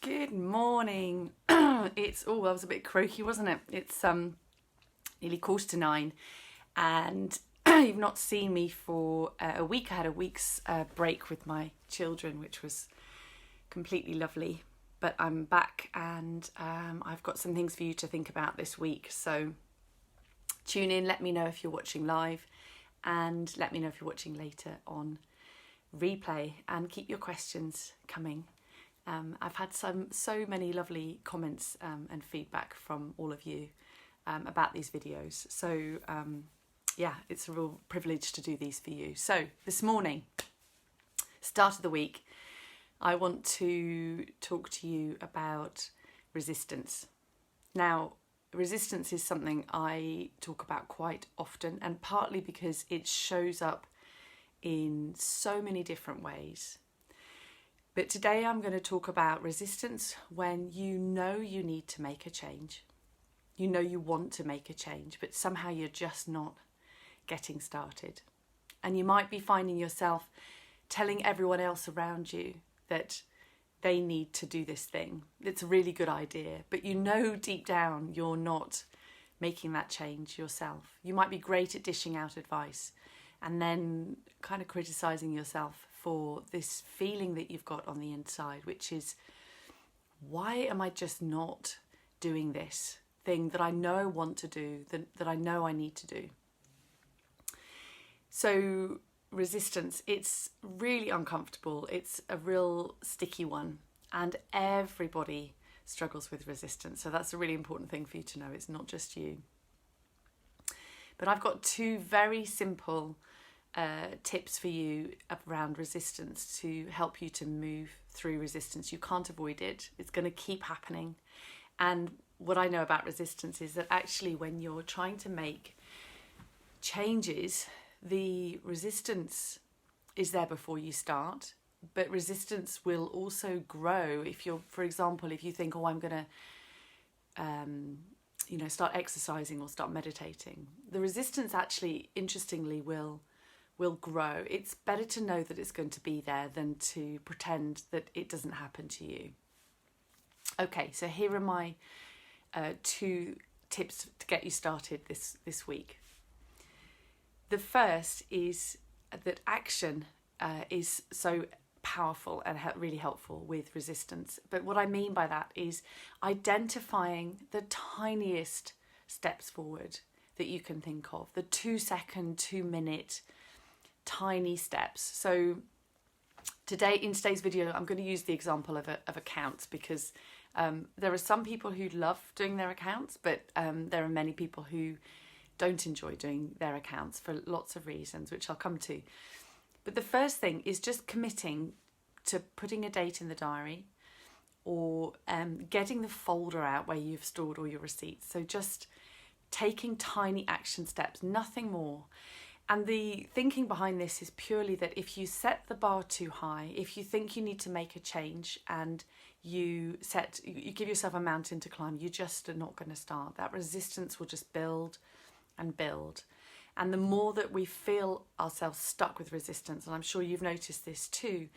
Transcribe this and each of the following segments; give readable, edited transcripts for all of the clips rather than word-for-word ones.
Good morning. That was a bit croaky, wasn't it? It's nearly 9:15, and you've not seen me for a week. I had a week's break with my children, which was completely lovely. But I'm back, and I've got some things for you to think about this week. So tune in. Let me know if you're watching live, and let me know if you're watching later on replay. And keep your questions coming. I've had so many lovely comments and feedback from all of you about these videos. So it's a real privilege to do these for you. So this morning, start of the week, I want to talk to you about resistance. Now, resistance is something I talk about quite often, and partly because it shows up in so many different ways. But today I'm going to talk about resistance when you know you need to make a change. You know you want to make a change, but somehow you're just not getting started. And you might be finding yourself telling everyone else around you that they need to do this thing. It's a really good idea, but you know deep down you're not making that change yourself. You might be great at dishing out advice and then kind of criticising yourself for this feeling that you've got on the inside, which is, why am I just not doing this thing that I know I want to do, that I know I need to do? So resistance, it's really uncomfortable. It's a real sticky one, and everybody struggles with resistance. So that's a really important thing for you to know. It's not just you. But I've got two very simple tips for you around resistance to help you to move through resistance. You can't avoid it. It's going to keep happening. And what I know about resistance is that actually when you're trying to make changes, the resistance is there before you start, but resistance will also grow if you're, for example, if you think, I'm going to start exercising or start meditating. The resistance actually, interestingly, will grow. It's better to know that it's going to be there than to pretend that it doesn't happen to you. Okay, so here are my two tips to get you started this week. The first is that action is so powerful and really helpful with resistance. But what I mean by that is identifying the tiniest steps forward that you can think of, the 2-second, 2-minute tiny steps. So in today's video, I'm going to use the example of accounts, because there are some people who love doing their accounts, but there are many people who don't enjoy doing their accounts for lots of reasons, which I'll come to. But the first thing is just committing to putting a date in the diary, or getting the folder out where you've stored all your receipts. So just taking tiny action steps, nothing more. And the thinking behind this is purely that if you set the bar too high, if you think you need to make a change and you give yourself a mountain to climb, you just are not going to start. That resistance will just build and build. And the more that we feel ourselves stuck with resistance, and I'm sure you've noticed this too,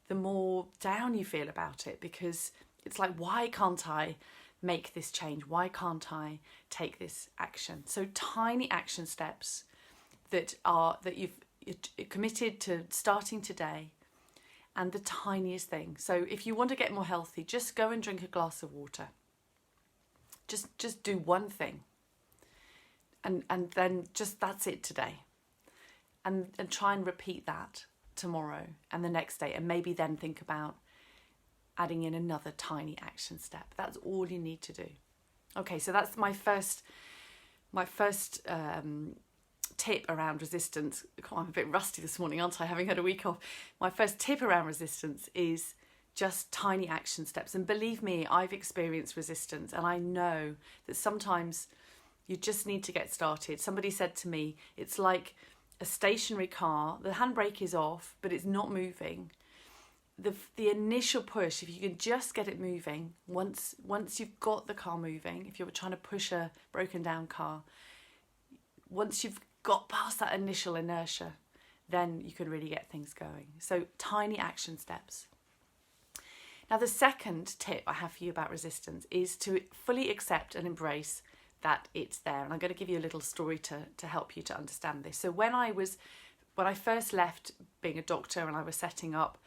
the more down you feel about it, because it's like, why can't I make this change? Why can't I take this action? So tiny action steps that you've committed to starting today, and the tiniest thing. So if you want to get more healthy, just go and drink a glass of water. Just do one thing. And then just that's it today. And try and repeat that tomorrow and the next day, and maybe then think about adding in another tiny action step. That's all you need to do. Okay, so that's my first tip around resistance. I'm a bit rusty this morning, aren't I, having had a week off? My first tip around resistance is just tiny action steps. And believe me, I've experienced resistance, and I know that sometimes you just need to get started. Somebody said to me, it's like a stationary car. The handbrake is off, but it's not moving. The initial push, if you can just get it moving, once you've got the car moving, if you're trying to push a broken down car, once you've got past that initial inertia, then you can really get things going. So tiny action steps. Now, the second tip I have for you about resistance is to fully accept and embrace that it's there. And I'm going to give you a little story to help you to understand this. So when I first left being a doctor and I was setting up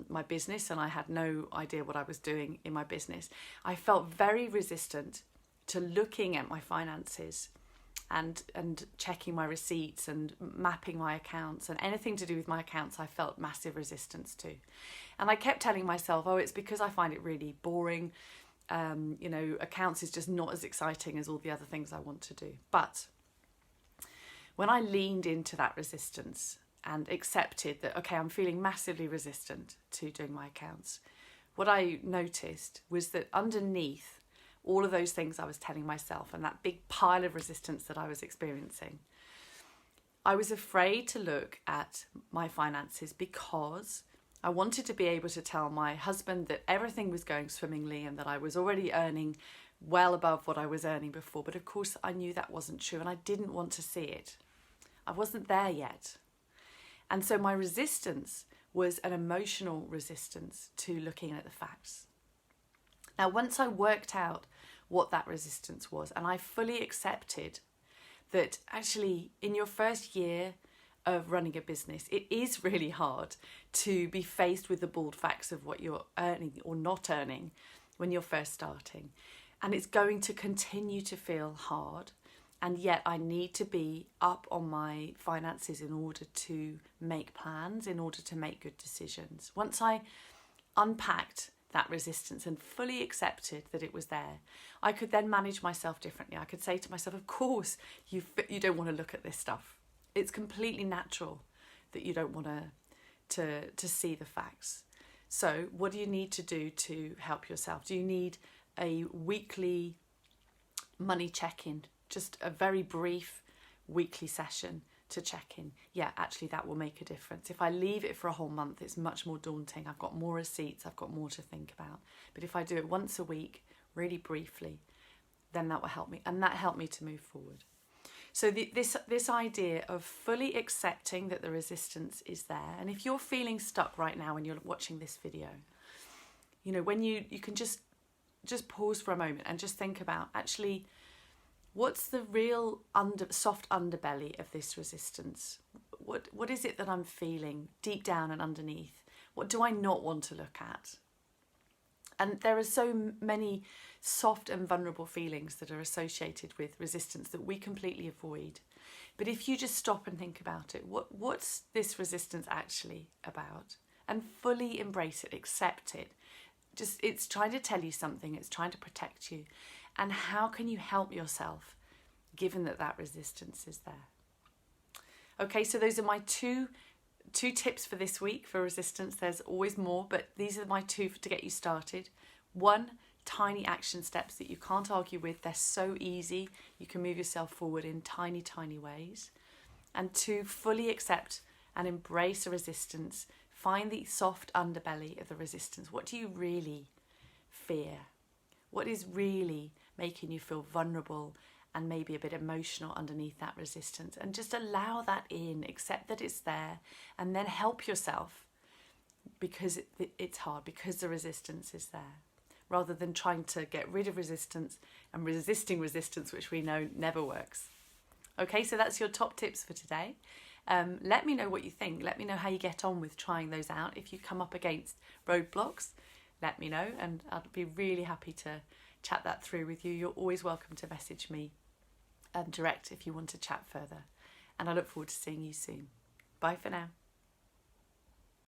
my business and I had no idea what I was doing in my business, I felt very resistant to looking at my finances and checking my receipts and mapping my accounts, and anything to do with my accounts I felt massive resistance to. And I kept telling myself, oh, it's because I find it really boring. Accounts is just not as exciting as all the other things I want to do. But when I leaned into that resistance and accepted that, okay, I'm feeling massively resistant to doing my accounts, what I noticed was that underneath all of those things I was telling myself and that big pile of resistance that I was experiencing, I was afraid to look at my finances because I wanted to be able to tell my husband that everything was going swimmingly and that I was already earning well above what I was earning before. But of course, I knew that wasn't true and I didn't want to see it. I wasn't there yet. And so my resistance was an emotional resistance to looking at the facts. Now, once I worked out what that resistance was and I fully accepted that actually in your first year of running a business, it is really hard to be faced with the bald facts of what you're earning or not earning when you're first starting. And it's going to continue to feel hard. And yet I need to be up on my finances in order to make plans, in order to make good decisions. Once I unpacked that resistance and fully accepted that it was there, I could then manage myself differently. I could say to myself, of course, you don't want to look at this stuff. It's completely natural that you don't want to see the facts. So what do you need to do to help yourself? Do you need a weekly money check-in? Just a very brief weekly session to check in. Yeah, actually that will make a difference. If I leave it for a whole month, it's much more daunting. I've got more receipts, I've got more to think about. But if I do it once a week, really briefly, then that will help me. And that helped me to move forward. So this idea of fully accepting that the resistance is there. And if you're feeling stuck right now when you're watching this video, when you can just pause for a moment and just think about, actually, what's the real soft underbelly of this resistance? What is it that I'm feeling deep down and underneath? What do I not want to look at? And there are so many soft and vulnerable feelings that are associated with resistance that we completely avoid. But if you just stop and think about it, what's this resistance actually about? And fully embrace it, accept it. It's trying to tell you something, it's trying to protect you. And how can you help yourself given that resistance is there? Okay, so those are my two tips for this week for resistance. There's always more, but these are my two to get you started. One, tiny action steps that you can't argue with. They're so easy. You can move yourself forward in tiny, tiny ways. And two, fully accept and embrace a resistance. Find the soft underbelly of the resistance. What do you really fear? What is really making you feel vulnerable and maybe a bit emotional underneath that resistance? And just allow that in, accept that it's there, and then help yourself because it's hard, because the resistance is there, rather than trying to get rid of resistance and resisting resistance, which we know never works. Okay, so that's your top tips for today. Let me know what you think. Let me know how you get on with trying those out. If you come up against roadblocks, let me know, and I'd be really happy to chat that through with you. You're always welcome to message me direct if you want to chat further. And I look forward to seeing you soon. Bye for now.